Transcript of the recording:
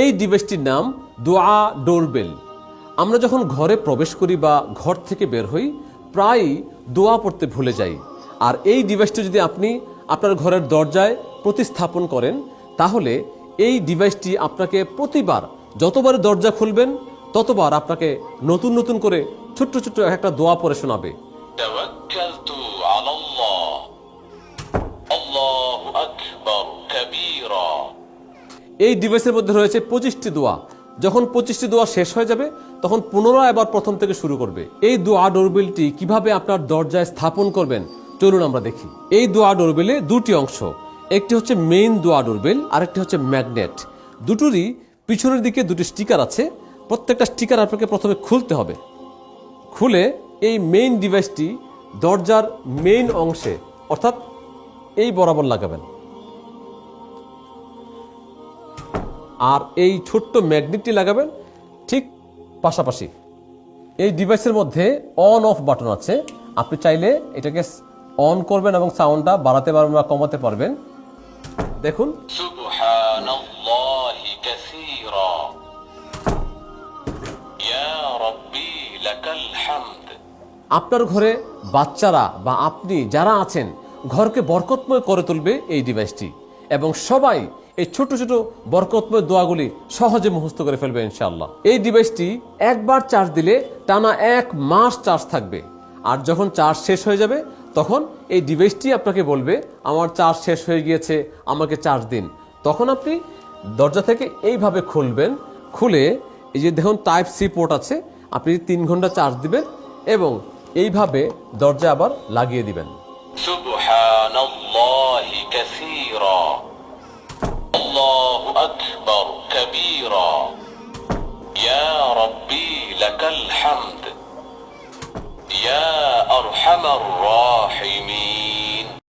এই ডিভাইসটির নাম দোয়া ডোরবেল। আমরা যখন ঘরে প্রবেশ করি বা ঘর থেকে বের হই প্রায়ই দোয়া পড়তে ভুলে যাই। আর এই ডিভাইসটি যদি আপনি আপনার ঘরের দরজায় প্রতিস্থাপন করেন তাহলে এই ডিভাইসটি আপনাকে প্রতিবার যতবার দরজা খুলবেন ততবার আপনাকে নতুন নতুন করে ছোট্ট ছোট্ট একটা দোয়া পড়ে শোনাবে। তাওয়াক্কালতু আলাল্লাহ, আল্লাহু আকবার কাবীরা। এই ডিভাইসের মধ্যে রয়েছে 25টি দোয়া। যখন 25টি দোয়া শেষ হয়ে যাবে তখন পুনরায় আবার প্রথম থেকে শুরু করবে। এই দোয়া ডোরবেলটি কিভাবে আপনার দরজায় স্থাপন করবেন চলুন আমরা দেখি। এই দোয়া ডোরবেলে দুটি অংশ, একটি হচ্ছে মেইন দোয়া ডোরবেল আর একটি হচ্ছে ম্যাগনেট। দুটোরই পিছনের দিকে দুটি স্টিকার আছে। প্রত্যেকটা স্টিকার আপনাকে প্রথমে খুলতে হবে। খুলে এই মেইন ডিভাইসটি দরজার মেইন অংশে অর্থাৎ এই বরাবর লাগাবেন। আর এই ছোট্ট ম্যাগনেটটি লাগাবেন ঠিক পাশাপাশি। এই ডিভাইসের মধ্যে অন অফ বাটন আছে। আপনি চাইলে এটাকে অন করবেন এবং সাউন্ডটা বাড়াতে পারবেন বা কমাতে পারবেন। দেখুন, সুবহানাল্লাহি কাসীরা, ইয়া রাব্বি লাকাল হামদ। আপনার ঘরে বাচ্চারা বা আপনি যারা আছেন ঘরকে বরকতময় করে তুলবে এই ডিভাইসটি, এবং সবাই এই ছোট ছোট বরকতময় দোয়াগুলি সহজে মুখস্থ করে ফেলবে ইনশাআল্লাহ। এই ডিভাইসটি একবার চার্জ দিলে টানা 1 মাস চার্জ থাকবে। আর যখন চার্জ শেষ হয়ে যাবে তখন এই ডিভাইসটি আপনাকে বলবে আমার চার্জ শেষ হয়ে গিয়েছে, আমাকে চার্জ দিন। তখন আপনি দরজা থেকে এইভাবে খুলবেন। খুলে এই যে দেখুন টাইপ সি পোর্ট আছে, আপনি 3 ঘন্টা চার্জ দিবেন এবং এইভাবে দরজা আবার লাগিয়ে দিবেন। সুবহানাল্লাহি কাসীরা, আল্লাহু আকবার কাবীরা, ইয়া রাব্বি লাকাল হামদ, ইয়া আরহামার